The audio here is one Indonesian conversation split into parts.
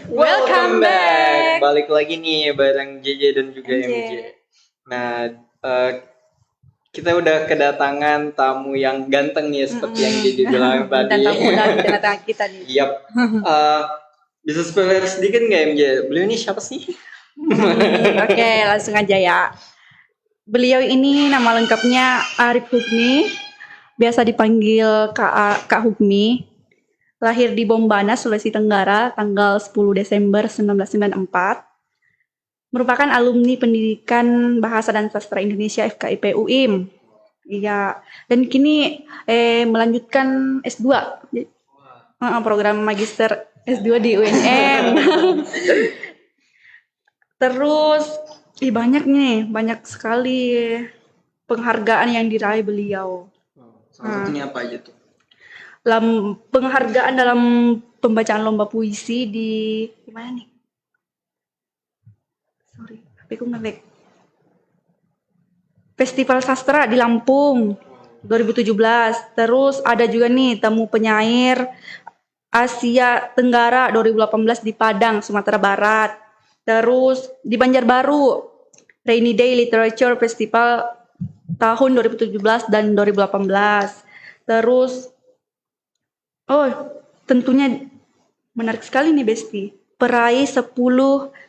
Welcome back. Balik lagi nih bareng JJ dan juga MJ. MJ. Nah, kita udah kedatangan tamu yang ganteng nih seperti yang JJ bilang tadi. Tentang muda di tengah-tengah kita nih. Yap. Bisa spoiler sedikit nggak MJ? Beliau ini siapa sih? Oke, langsung aja ya. Beliau ini nama lengkapnya Arif Hukmi, biasa dipanggil Kak Hukmi. Lahir di Bombana, Sulawesi Tenggara, tanggal 10 Desember 1994. Merupakan alumni Pendidikan Bahasa dan Sastra Indonesia FKIP UIM. Iya, dan kini melanjutkan S2. Program Magister S2 di UNM. Terus banyak sekali penghargaan yang diraih beliau. Salah satunya apa aja tuh? Penghargaan dalam pembacaan lomba puisi di mana nih? Sorry, tapi aku nge-lag. Festival Sastra di Lampung 2017. Terus ada juga nih temu penyair Asia Tenggara 2018 di Padang, Sumatera Barat. Terus di Banjarbaru Rainy Day Literature Festival tahun 2017 dan 2018. Terus tentunya menarik sekali nih Besti, peraih 10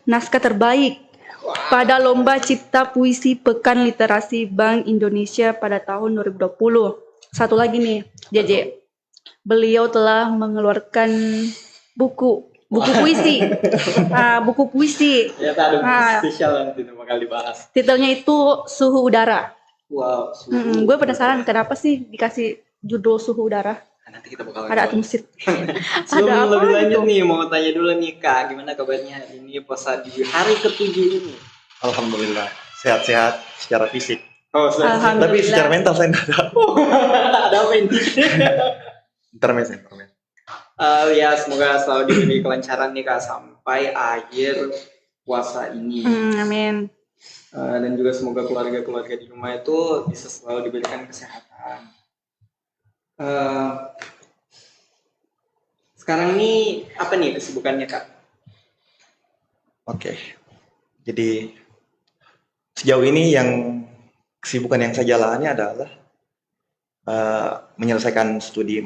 naskah terbaik pada Lomba Cipta Puisi Pekan Literasi Bank Indonesia pada tahun 2020. Satu lagi nih, JJ. Beliau telah mengeluarkan buku puisi. Buku puisi. Ya, ada buku spesial nanti bakal dibahas. Titelnya itu Suhu Udara. Wow. Gue penasaran kenapa sih dikasih judul Suhu Udara? Nanti kita bakal ada atmosfer. Sebelum lebih lanjut nih, mau tanya dulu nih Kak, gimana kabarnya ini puasa di hari ke-7 ini? Alhamdulillah, sehat-sehat secara fisik. Alhamdulillah. Tapi secara mental saya tidak ada. Ada apa ini? Intermes. Ya, semoga selalu diberi kelancaran nih Kak sampai akhir puasa ini. Amin. Dan juga semoga keluarga-keluarga di rumah itu bisa selalu diberikan kesehatan. Sekarang ini apa nih kesibukannya Kak? Oke. Jadi sejauh ini yang kesibukan yang saya jalani adalah menyelesaikan studi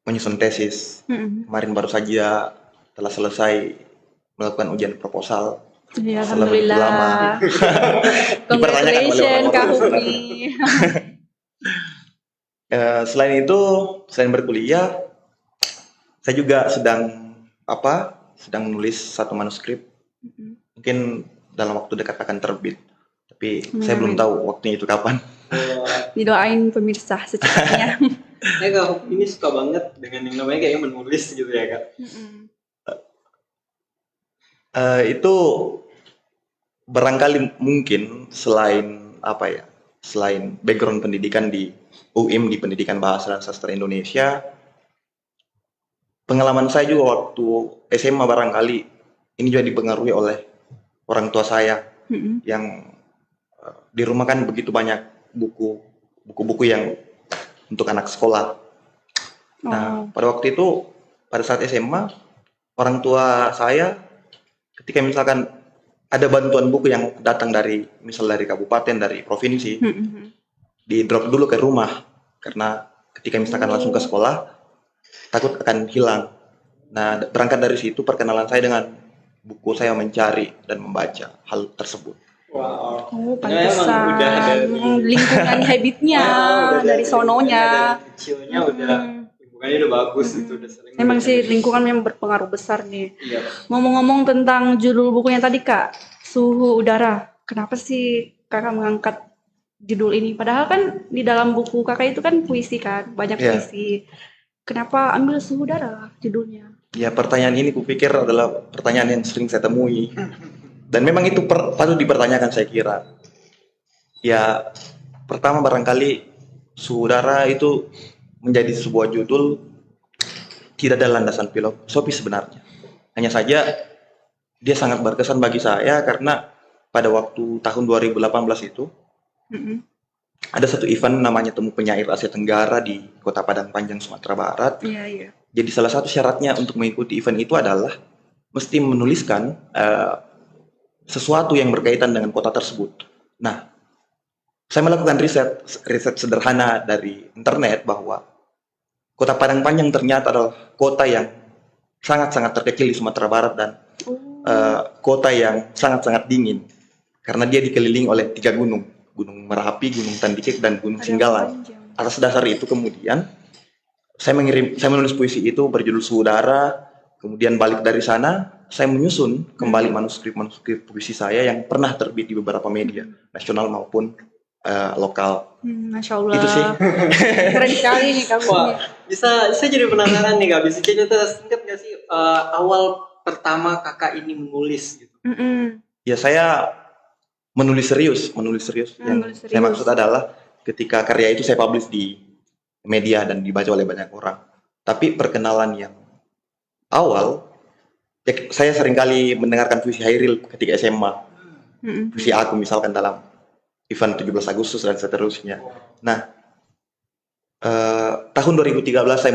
menyusun tesis. Kemarin baru saja telah selesai melakukan ujian proposal. Ya, setelah begitu lama. Congratulations Kak Hukmi. Selain itu, selain berkuliah, saya juga sedang menulis satu manuskrip. Mungkin dalam waktu dekat akan terbit, tapi saya belum tahu waktunya itu kapan. Didoain pemirsa secepatnya. Saya Kak Hukmi ini suka banget dengan yang namanya kayak menulis gitu ya Kak. Itu barangkali mungkin selain background pendidikan di UIM di Pendidikan Bahasa dan Sastra Indonesia, pengalaman saya juga waktu SMA barangkali ini juga dipengaruhi oleh orang tua saya yang di rumah kan begitu banyak buku-buku yang untuk anak sekolah. Nah, pada waktu itu pada saat SMA orang tua saya ketika misalkan ada bantuan buku yang datang dari kabupaten, dari provinsi, di drop dulu ke rumah karena ketika misalkan langsung ke sekolah takut akan hilang. Nah, berangkat dari situ perkenalan saya dengan buku, saya mencari dan membaca hal tersebut. Wow. Pantesan lingkungan habitnya dari sononya. Dari kecilnya lingkungannya udah bagus itu udah sering. Emang sih lingkungan memang berpengaruh besar nih. Iya. Ngomong-ngomong tentang judul bukunya tadi Kak, Suhu Udara. Kenapa sih Kakak mengangkat judul ini? Padahal kan di dalam buku Kakak itu kan puisi kan, banyak puisi. Kenapa ambil Suhu Udara judulnya? Ya, pertanyaan ini kupikir adalah pertanyaan yang sering saya temui. Dan memang itu patut dipertanyakan saya kira. Ya, pertama barangkali Suhu Udara itu menjadi sebuah judul tidak ada landasan filosofi sebenarnya. Hanya saja dia sangat berkesan bagi saya karena pada waktu tahun 2018 itu ada satu event namanya Temu Penyair Asia Tenggara di Kota Padang Panjang, Sumatera Barat. Jadi salah satu syaratnya untuk mengikuti event itu adalah mesti menuliskan sesuatu yang berkaitan dengan kota tersebut. Nah, saya melakukan riset sederhana dari internet bahwa Kota Padang Panjang ternyata adalah kota yang sangat-sangat terkecil di Sumatera Barat dan kota yang sangat-sangat dingin karena dia dikelilingi oleh 3 gunung, Gunung Merapi, Gunung Tandikek, dan Gunung Singgalang. Atas dasar itu kemudian saya menulis puisi itu berjudul Saudara. Kemudian balik dari sana, saya menyusun kembali manuskrip puisi saya yang pernah terbit di beberapa media nasional maupun lokal. Masya Allah. Itu sih. Keren sekali nih kamu. Wah, saya jadi penasaran nih Kak, bisa cerita singkat nggak sih awal pertama Kakak ini menulis gitu? Ya saya menulis serius. Yang saya maksud adalah ketika karya itu saya publish di media dan dibaca oleh banyak orang. Tapi perkenalan yang awal, ya, saya seringkali mendengarkan puisi Hairil ketika SMA. Puisi aku misalkan dalam event 17 Agustus dan seterusnya. Nah, tahun 2013 saya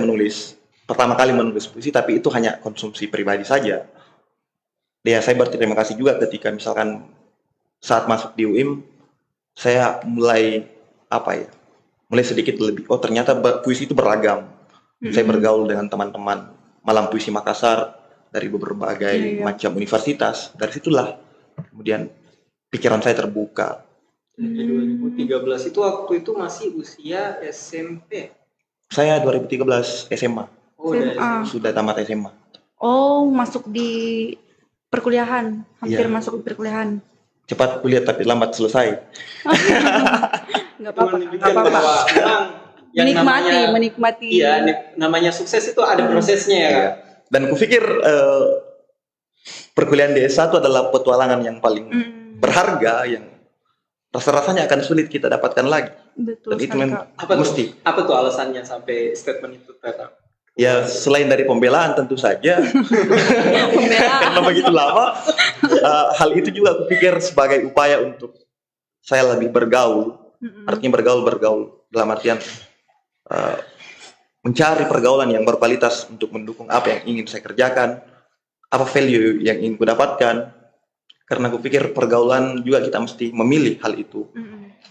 pertama kali menulis puisi, tapi itu hanya konsumsi pribadi saja. Ya, saya berterima kasih juga ketika misalkan saat masuk di UIM, saya mulai sedikit lebih, ternyata puisi itu beragam. Saya bergaul dengan teman-teman Malam Puisi Makassar dari berbagai macam universitas. Dari situlah kemudian pikiran saya terbuka. Jadi 2013 itu waktu itu masih usia SMP. Saya 2013 SMA. Oh, sudah tamat SMA. Oh, masuk di perkuliahan, hampir masuk di perkuliahan. Cepat kuliah tapi lambat selesai. Nggak apa-apa. Menikmati. Iya, namanya sukses itu ada prosesnya ya. Kak? Dan kupikir perkuliahan di S1 adalah petualangan yang paling berharga yang rasa-rasanya akan sulit kita dapatkan lagi. Betul. Dan itu mesti. Apa tuh alasannya sampai statement itu ternyata? Ya selain dari pembelaan tentu saja. Karena begitu lama, hal itu juga kupikir sebagai upaya untuk saya lebih bergaul. Artinya bergaul dalam artian mencari pergaulan yang berkualitas untuk mendukung apa yang ingin saya kerjakan, apa value yang ingin ku dapatkan. Karena kupikir pergaulan juga kita mesti memilih hal itu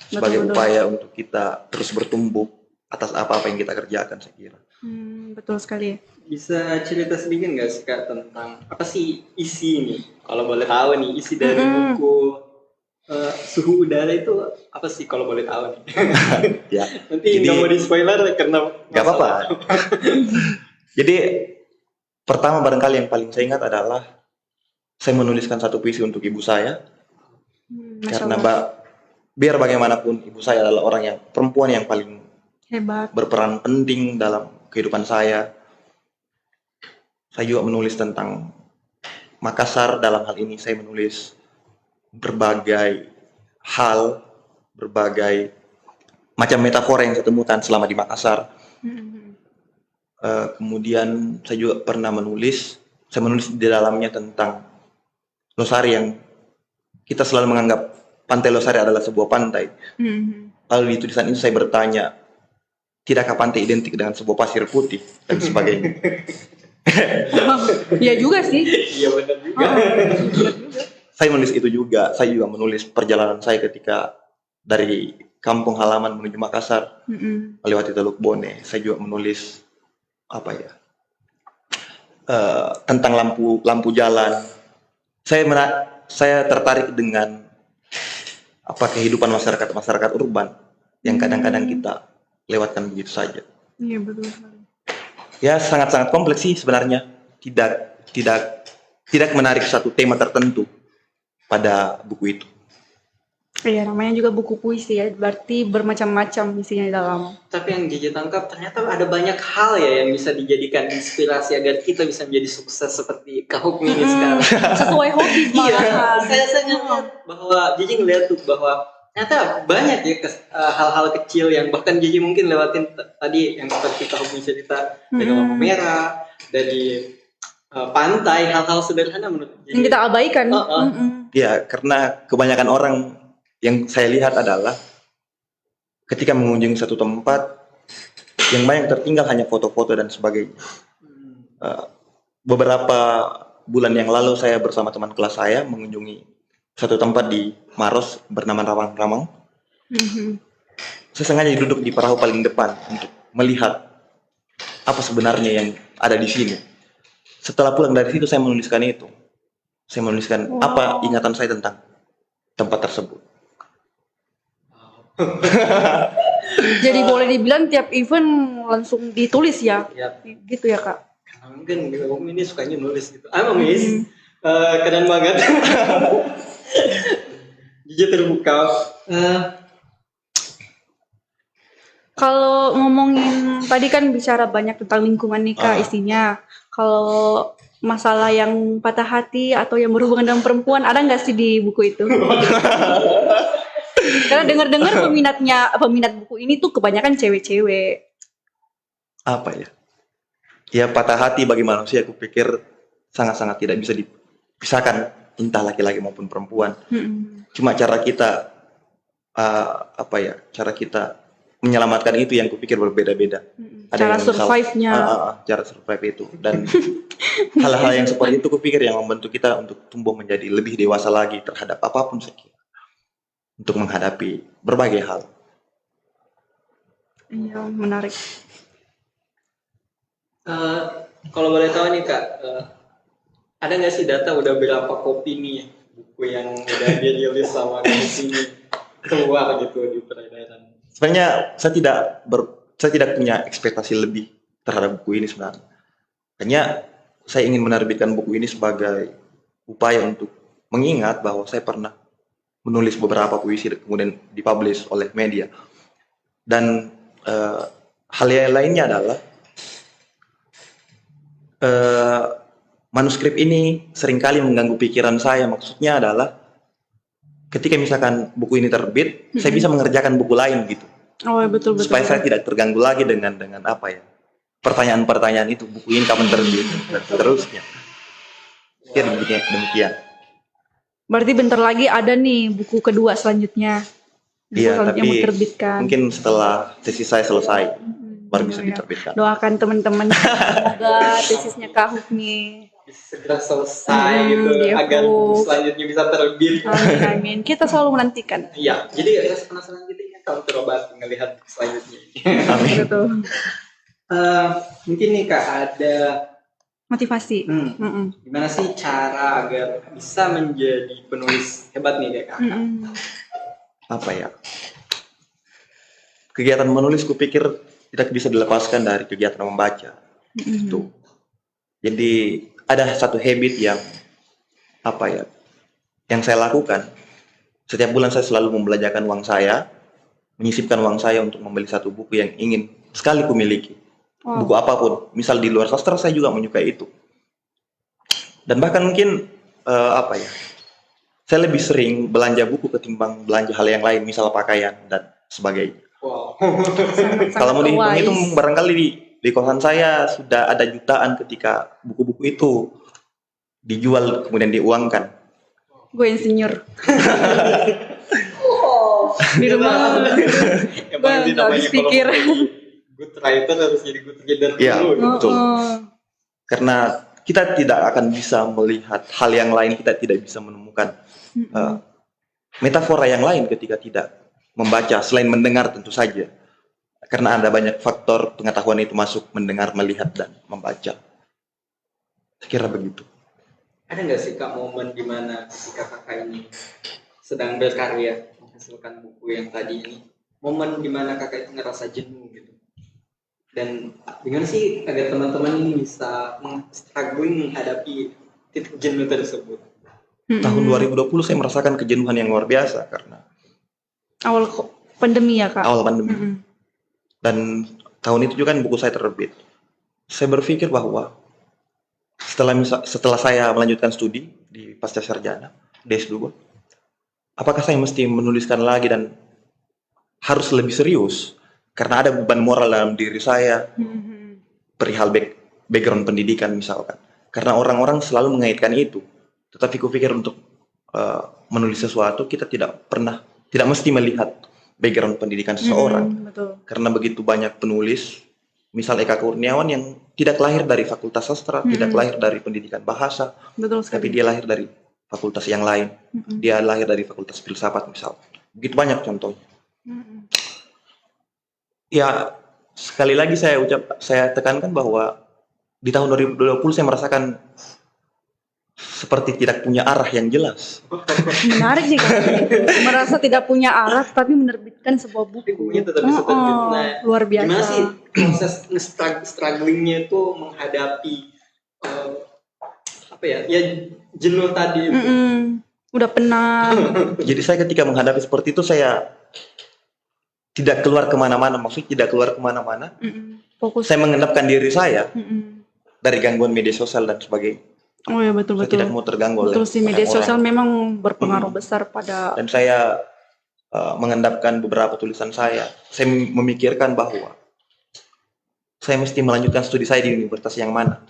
sebagai upaya untuk kita terus bertumbuh atas apa-apa yang kita kerjakan, saya kira. Betul sekali. Bisa cerita sedikit nggak sih Kak tentang apa sih isi ini? Kalau boleh tahu nih isi dari buku Suhu Udara itu apa sih kalau boleh tahu nih? Ya. Nanti nggak mau di spoiler karena nggak apa-apa. Jadi pertama barangkali yang paling saya ingat adalah saya menuliskan satu puisi untuk ibu saya. Karena biar bagaimanapun ibu saya adalah perempuan yang paling hebat, berperan penting dalam kehidupan saya. Saya juga menulis tentang Makassar. Dalam hal ini saya menulis berbagai hal, berbagai macam metafora yang saya temukan selama di Makassar. Kemudian saya juga pernah menulis di dalamnya tentang Losari yang kita selalu menganggap Pantai Losari adalah sebuah pantai. Lalu di tulisan itu saya bertanya, tidakkah pantai identik dengan sebuah pasir putih dan sebagainya? Iya juga sih. Iya benar juga. Saya menulis itu juga. Saya juga menulis perjalanan saya ketika dari kampung halaman menuju Makassar melewati Teluk Bone. Saya juga menulis tentang lampu jalan. Saya tertarik dengan kehidupan masyarakat urban yang kadang-kadang kita lewatkan begitu saja. Iya betul. Ya sangat-sangat kompleks sih sebenarnya. Tidak menarik satu tema tertentu pada buku itu. Iya, namanya juga buku puisi ya, berarti bermacam-macam isinya di dalam. Tapi yang JJ tangkap ternyata ada banyak hal ya yang bisa dijadikan inspirasi agar kita bisa menjadi sukses seperti Kak Hukmi ini sekarang. Sesuai hobi malahan. Saya ngeliat bahwa JJ ngeliat tuh bahwa ternyata banyak ya hal-hal kecil yang bahkan JJ mungkin lewatin tadi yang seperti Kak Hukmi cerita dari lampu merah, dari pantai, hal-hal sederhana menurut JJ. Yang kita abaikan. Ya, karena kebanyakan orang yang saya lihat adalah ketika mengunjungi satu tempat yang banyak tertinggal hanya foto-foto dan sebagainya. Eh, beberapa bulan yang lalu saya bersama teman kelas saya mengunjungi satu tempat di Maros bernama Ramang-Ramang. Saya sengaja duduk di perahu paling depan untuk melihat apa sebenarnya yang ada di sini. Setelah pulang dari situ saya menuliskan itu. Saya menuliskan apa ingatan saya tentang tempat tersebut. Jadi boleh dibilang tiap event langsung ditulis ya? Ya, Gitu ya Kak? karena mungkin Om ini sukanya nulis gitu. I'm amazed. Keren banget. Jujur terbuka. Kalau ngomongin tadi kan bicara banyak tentang lingkungan nih Kak isinya. Kalau masalah yang patah hati atau yang berhubungan dengan perempuan ada nggak sih di buku itu? Karena dengar-dengar peminat buku ini tuh kebanyakan cewek-cewek. Apa ya? Ya patah hati bagi manusia aku pikir sangat-sangat tidak bisa dipisahkan entah laki-laki maupun perempuan. Cuma cara kita cara kita menyelamatkan itu yang kupikir berbeda-beda. Cara survive-nya. Cara survive itu dan hal-hal yang seperti itu kupikir yang membantu kita untuk tumbuh menjadi lebih dewasa lagi terhadap apapun saya kira. Untuk menghadapi berbagai hal. Iya, menarik. Kalau boleh tahu nih Kak, ada nggak sih data udah berapa kopi nih buku yang udah dirilis sama di sini keluar gitu di peredaran? Sebenarnya saya tidak punya ekspektasi lebih terhadap buku ini sebenarnya. Hanya saya ingin menerbitkan buku ini sebagai upaya untuk mengingat bahwa saya pernah menulis beberapa puisi kemudian dipublish oleh media. Dan hal yang lainnya adalah manuskrip ini seringkali mengganggu pikiran saya. Maksudnya adalah ketika misalkan buku ini terbit, saya bisa mengerjakan buku lain gitu. Oh betul. Supaya saya tidak terganggu lagi dengan apa ya, pertanyaan-pertanyaan itu, buku ini kapan terbit dan seterusnya. Kira demikian. Berarti bentar lagi ada nih buku kedua selanjutnya. Iya, tapi mau terbitkan. mungkin setelah tesis saya selesai baru bisa diterbitkan. Doakan teman-teman semoga tesisnya Kak Hukmi segera selesai gitu agar buku selanjutnya bisa terbit. Amin. Kita selalu menantikan. Iya, jadi rasa penasaran gitu ya kalau coba ngelihat buku selanjutnya. Amin. Betul. Mungkin nih Kak ada Motivasi. Gimana sih cara agar bisa menjadi penulis hebat nih Kak? Apa ya? Kegiatan menulis kupikir tidak bisa dilepaskan dari kegiatan membaca. Itu. Jadi ada satu habit yang yang saya lakukan. Setiap bulan saya selalu membelanjakan uang saya, menyisipkan uang saya untuk membeli satu buku yang ingin sekali kumiliki. Buku apapun, misal di luar sastra saya juga menyukai itu. Dan bahkan mungkin saya lebih sering belanja buku ketimbang belanja hal yang lain, misal pakaian dan sebagainya. Wow. Kalau mau dihitung-hitung barangkali di kosan saya sudah ada jutaan ketika buku-buku itu dijual kemudian diuangkan. Gue insinyur. Di rumah. Emang Gue habis pikir. Good writer harus jadi good reader dulu. Iya, betul. Karena kita tidak akan bisa melihat hal yang lain, kita tidak bisa menemukan metafora yang lain ketika tidak membaca selain mendengar tentu saja. Karena ada banyak faktor pengetahuan itu masuk mendengar, melihat dan membaca. Saya kira begitu. Ada nggak sih Kak momen di mana ketika Kakak ini sedang berkarya menghasilkan buku yang tadi ini, momen di mana Kakak itu ngerasa jenuh gitu? Dan gimana sih agar teman-teman ini bisa struggling menghadapi titik jenuh tersebut? Tahun 2020 saya merasakan kejenuhan yang luar biasa karena awal pandemi ya Kak? Awal pandemi. Dan tahun itu juga kan buku saya terbit. Saya berpikir bahwa setelah saya melanjutkan studi di pasca sarjana D2, apakah saya mesti menuliskan lagi dan harus lebih serius? Karena ada beban moral dalam diri saya perihal background pendidikan misalkan. Karena orang-orang selalu mengaitkan itu. Tetapi kupikir untuk menulis sesuatu kita tidak mesti melihat background pendidikan seseorang. Betul. Karena begitu banyak penulis, misal Eka Kurniawan yang tidak lahir dari fakultas sastra, tidak lahir dari pendidikan bahasa, Betul tapi sekali. dia lahir dari fakultas yang lain. Dia lahir dari fakultas filsafat misal. Begitu banyak contohnya. Ya, sekali lagi saya tekankan bahwa di tahun 2020 saya merasakan seperti tidak punya arah yang jelas. Menarik nih Kak. Merasa tidak punya arah tapi menerbitkan sebuah Tapi buku. bukunya tetap bisa terbit. Nah, Luar biasa. gimana sih proses strugglingnya itu menghadapi apa ya jenuh tadi itu? Udah penat. Jadi saya ketika menghadapi seperti itu saya tidak keluar kemana-mana, maksudnya tidak keluar kemana-mana. Fokus. Saya mengendapkan diri saya dari gangguan media sosial dan sebagainya. Oh ya betul. Saya tidak mau terganggu oleh Betul sih, media orang-orang. sosial memang berpengaruh besar pada. Dan saya mengendapkan beberapa tulisan saya. Saya memikirkan bahwa saya mesti melanjutkan studi saya di universitas yang mana.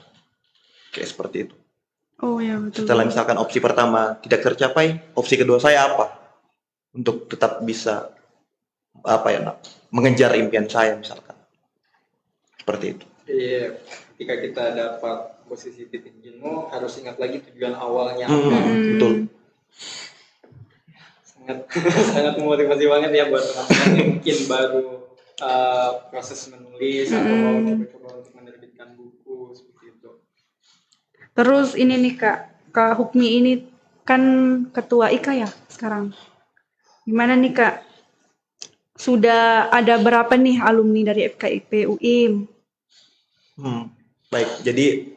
Kayak seperti itu. Oh ya betul. Setelah misalkan opsi pertama tidak tercapai, opsi kedua saya apa? Untuk tetap bisa mengejar impian saya misalkan. Seperti itu. Iya, ketika kita dapat posisi titik jenuh harus ingat lagi tujuan awalnya apa. Betul. Sangat memotivasi banget ya buat teman-teman yang mungkin baru proses menulis atau mau coba-coba untuk menerbitkan buku seperti itu. Terus ini nih Kak Hukmi ini kan ketua IKA ya sekarang. Gimana nih Kak? Sudah ada berapa nih alumni dari FKIP UIM? Baik, jadi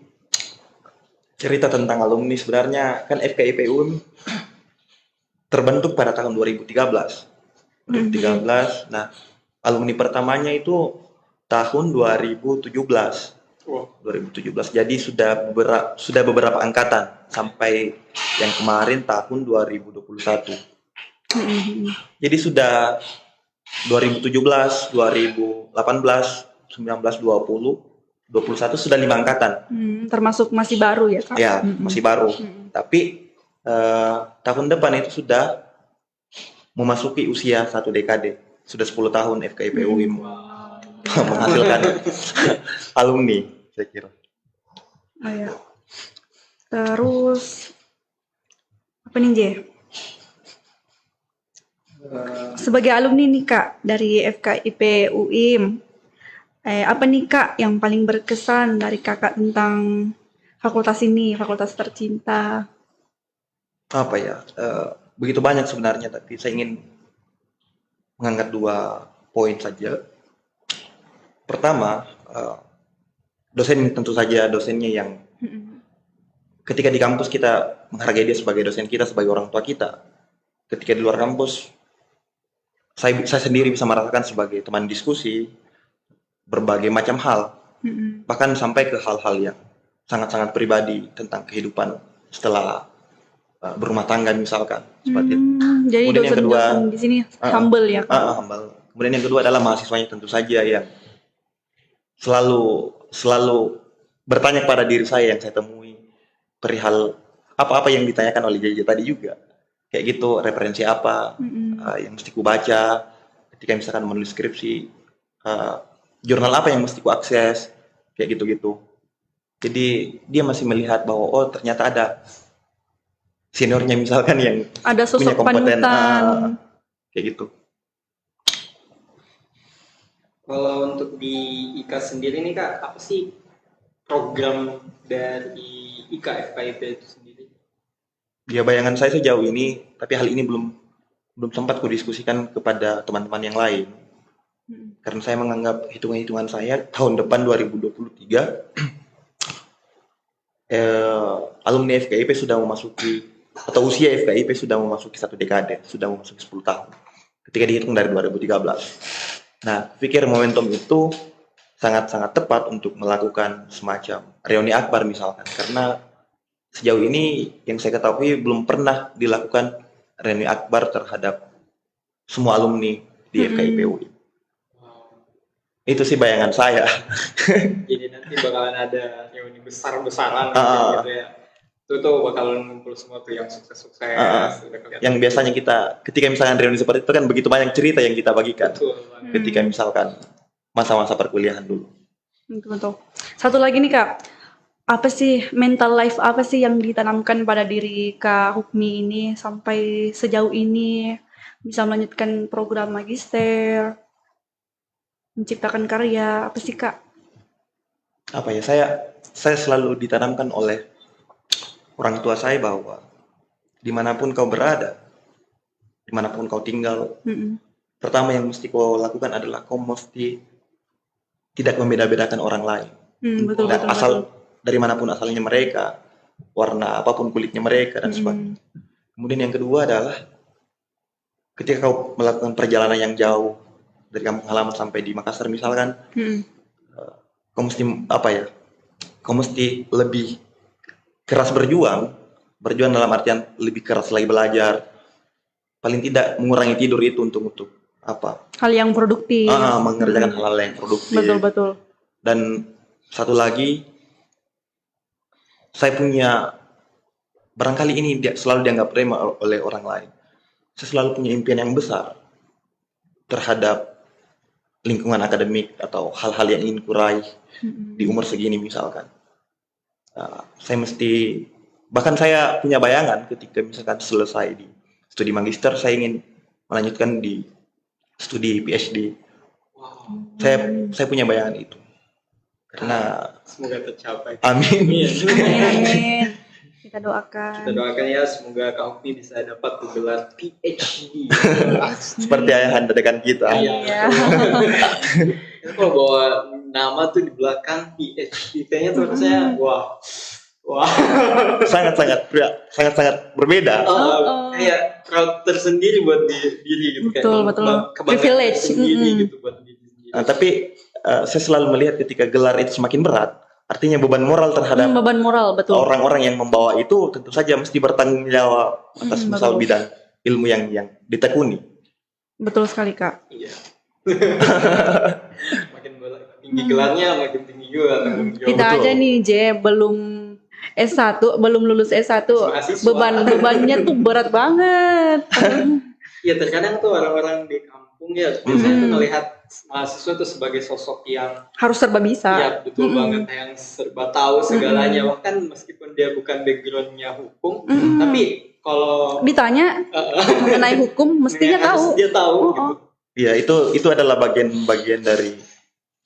cerita tentang alumni sebenarnya kan FKIP UIM terbentuk pada tahun 2013. Nah, alumni pertamanya itu tahun 2017. 2017. Jadi sudah beberapa angkatan sampai yang kemarin tahun 2021. Jadi sudah 2017, 2018, 19, 20, 21 sudah 5 angkatan. Termasuk masih baru ya Kak? Ya, masih baru. Tapi tahun depan itu sudah memasuki usia 1 dekade. Sudah 10 tahun FKIP UIM menghasilkan alumni, saya kira. Oh ya. Terus apa nih J? Sebagai alumni nih Kak dari FKIP UIM, apa nih Kak yang paling berkesan dari Kakak tentang fakultas ini, fakultas tercinta? Apa ya? Begitu banyak sebenarnya, tapi saya ingin mengangkat 2 poin saja. Pertama, dosen tentu saja dosennya yang ketika di kampus kita menghargai dia sebagai dosen kita, sebagai orang tua kita. Ketika di luar kampus, saya sendiri bisa merasakan sebagai teman diskusi berbagai macam hal, bahkan sampai ke hal-hal yang sangat-sangat pribadi tentang kehidupan setelah berumah tangga misalkan, seperti itu. Jadi Kemudian yang kedua, dosen-dosen di sini humble ya Kak? Humble. Kemudian yang kedua adalah mahasiswanya tentu saja yang selalu bertanya pada diri saya yang saya temui perihal apa-apa yang ditanyakan oleh JJ tadi juga. Kayak gitu, referensi apa yang mesti ku baca ketika misalkan menulis skripsi, jurnal apa yang mesti ku akses, kayak gitu-gitu. Jadi dia masih melihat bahwa oh ternyata ada seniornya misalkan yang ada sosok punya kompeten, panutan. kayak gitu. Kalau untuk di IKA sendiri nih Kak, apa sih program dari IKA FKIP itu sendiri? Ya bayangan saya sejauh ini, tapi hal ini belum sempat kudiskusikan kepada teman-teman yang lain. Karena saya menganggap hitungan-hitungan saya tahun depan 2023 alumni FKIP sudah memasuki atau usia FKIP sudah memasuki 1 dekade, sudah memasuki 10 tahun. Ketika dihitung dari 2013. Nah, pikir momentum itu sangat-sangat tepat untuk melakukan semacam reuni akbar misalkan, karena sejauh ini yang saya ketahui belum pernah dilakukan reuni akbar terhadap semua alumni di FKIP UI. Itu sih bayangan saya. Jadi nanti bakalan ada reuni besar-besaran gitu ya. Itu tuh bakalan ngumpul semua tuh yang sukses-sukses. Yang biasanya kita ketika misalkan reuni seperti itu kan begitu banyak cerita yang kita bagikan. Betul. Ketika misalkan masa-masa perkuliahan dulu. Betul. Satu lagi nih Kak, apa sih mental life apa sih yang ditanamkan pada diri Kak Hukmi ini sampai sejauh ini bisa melanjutkan program magister, menciptakan karya, apa sih Kak? Apa ya, saya selalu ditanamkan oleh orang tua saya bahwa dimanapun kau berada, dimanapun kau tinggal, pertama yang mesti kau lakukan adalah kau mesti tidak membeda-bedakan orang lain. Betul. Dari manapun asalnya mereka, warna apapun kulitnya mereka dan sebagainya. Kemudian yang kedua adalah ketika kau melakukan perjalanan yang jauh dari kampung halaman sampai di Makassar misalkan, kau mesti kau mesti lebih keras berjuang dalam artian lebih keras lagi belajar, paling tidak mengurangi tidur itu untuk hal yang produktif. Mengerjakan hal-hal yang produktif. Betul. Dan satu lagi, saya punya, barangkali ini selalu dianggap remeh oleh orang lain. Saya selalu punya impian yang besar terhadap lingkungan akademik atau hal-hal yang ingin kuraih di umur segini misalkan. Bahkan saya punya bayangan ketika misalkan selesai di studi magister, saya ingin melanjutkan di studi PhD. Saya punya bayangan itu. Karena semoga tercapai. Amin. Amin. Kita doakan. Kita doakan ya, semoga Kak Hukmi bisa dapat gelar PhD. Seperti ayahanda dekan kita. Iya. Itu kalau bawa nama tuh di belakang PhD, kayaknya tuh rasanya wah. sangat berbeda. Kayak proud tersendiri buat diri gitu. Betul. Kebanggaan Privilege. sendiri gitu buat diri sendiri. Tapi saya selalu melihat ketika gelar itu semakin berat, artinya beban moral terhadap beban moral, betul. orang-orang yang membawa itu tentu saja mesti bertanggung jawab atas misal bidang ilmu yang ditekuni. Betul sekali Kak. Iya. Makin tinggi gelarnya, makin tinggi juga tanggung jawab. Kita aja nih belum S1, belum lulus S1, bebannya tuh berat banget. Iya, terkadang tuh orang-orang di kampung ya biasanya tuh melihat mahasiswa tuh sebagai sosok yang harus serba bisa. Iya, betul banget, yang serba tahu segalanya. Bahkan meskipun dia bukan backgroundnya hukum, tapi kalau ditanya mengenai hukum mestinya tahu. Dia tahu gitu. Iya, itu adalah bagian dari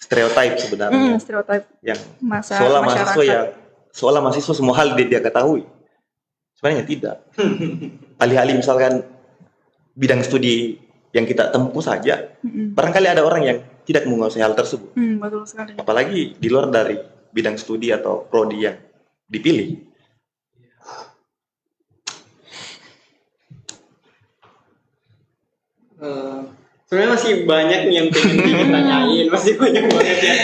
stereotip sebenarnya. Stereotip yang masyarakat. Seolah mahasiswa semua hal dia ketahui. Sebenarnya tidak. Alih-alih misalkan bidang studi yang kita tempuh saja, barangkali ada orang yang tidak menguasai hal tersebut. Betul sekali. Apalagi di luar dari bidang studi atau prodi yang dipilih. Sebenarnya masih banyak nih yang pengen ditanyain, masih banyak banget ya.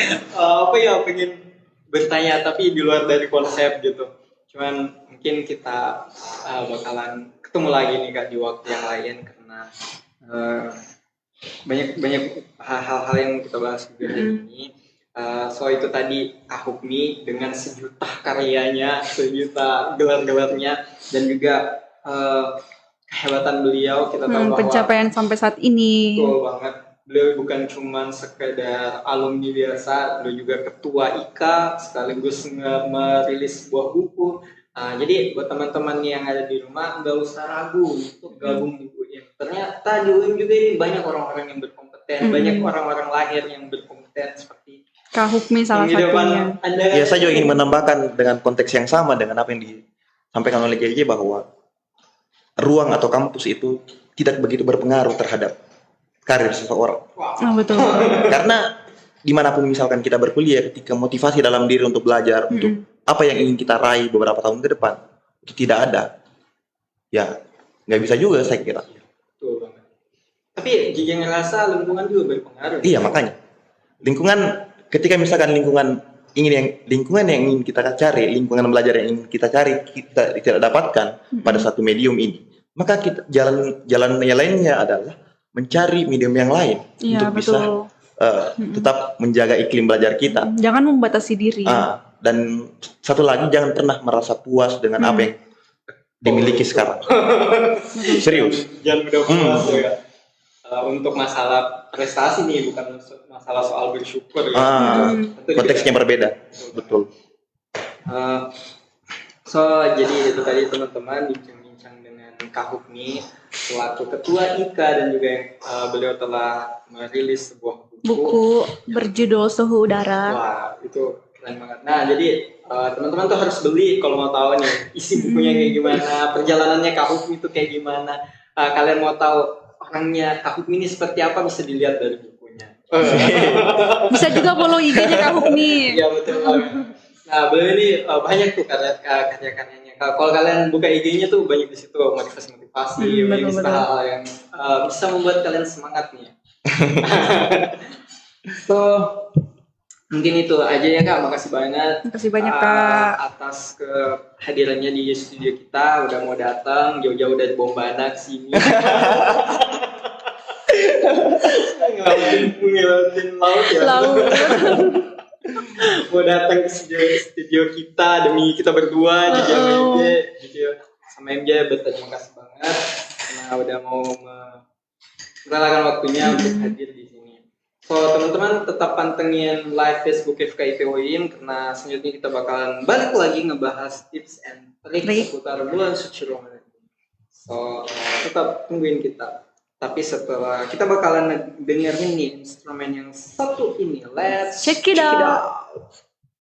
Pengen bertanya tapi di luar dari konsep gitu. Cuman mungkin kita bakalan ketemu lagi nih Kak di waktu yang lain karena banyak hal-hal yang kita bahas juga hari ini. So itu tadi Kak Hukmi dengan sejuta karyanya, sejuta gelar-gelarnya, dan juga kehebatan beliau. Kita tahu bahwa pencapaian sampai saat ini. Betul banget. Beliau bukan cuma sekedar alumni biasa, beliau juga ketua IKA sekaligus merilis sebuah buku. Jadi buat teman-teman yang ada di rumah nggak usah ragu untuk gabung di UIN. Ternyata di UIN juga ini banyak orang-orang yang berkompeten, banyak orang-orang lahir yang berkompeten seperti Kak Hukmi salah satunya. Ya, saya juga ingin menambahkan dengan konteks yang sama dengan apa yang disampaikan oleh JJ bahwa ruang atau kampus itu tidak begitu berpengaruh terhadap karir seseorang. Betul. Karena dimanapun misalkan kita berkuliah, ketika motivasi dalam diri untuk belajar, untuk apa yang ingin kita raih beberapa tahun ke depan, itu tidak ada, ya nggak bisa juga saya kira. Betul banget. Tapi JJ ngerasa lingkungan juga berpengaruh. Iya, makanya lingkungan, ketika misalkan lingkungan yang ingin kita cari, lingkungan belajar yang ingin kita cari, kita tidak dapatkan pada satu medium ini, maka jalan yang lainnya adalah mencari medium yang lain untuk bisa tetap menjaga iklim belajar kita. Jangan membatasi diri. Dan satu lagi, jangan pernah merasa puas dengan apa yang dimiliki sekarang. Serius. Jangan mudah puas ya. Untuk masalah prestasi nih, bukan masalah soal bersyukur ya. Tentu Konteksnya berbeda. Betul. Jadi itu tadi teman-teman bincang-bincang dengan Kak Hukmi selaku ketua IKA, dan juga yang beliau telah merilis sebuah Buku berjudul Suhu Udara. Wah, itu keren banget. Nah, jadi teman-teman tuh harus beli kalau mau tahu nih isi bukunya kayak gimana, perjalanannya Kak Hukmi itu kayak gimana. Kalian mau tahu orangnya Kak Hukmi ini seperti apa, bisa dilihat dari bukunya. Bisa juga follow IG-nya Kak Hukmi. Iya, betul. Nah, beliau ini banyak tuh karya-karyanya. Kalau kalian buka IG-nya tuh banyak di situ motivasi-motivasi, banyak hal yang bisa membuat kalian semangat nih. So, mungkin itu aja ya Kak. Makasih banyak. Makasih banyak Kak atas kehadirannya di studio kita. Udah mau datang jauh-jauh dari Bombana ke sini. Ngelewatin laut ya. Mau datang ke studio kita demi kita berdua. Jadi sama MJ berterima kasih banget karena udah mau merelakan waktunya untuk hadir di sini. So, teman-teman tetap pantengin live Facebook FKIP UIN karena selanjutnya kita bakalan balik lagi ngebahas tips and trik seputar bulan suci Ramadan. So, tetap tungguin kita. Tapi setelah kita bakalan dengerin nih instrumen yang satu ini, let's check it out.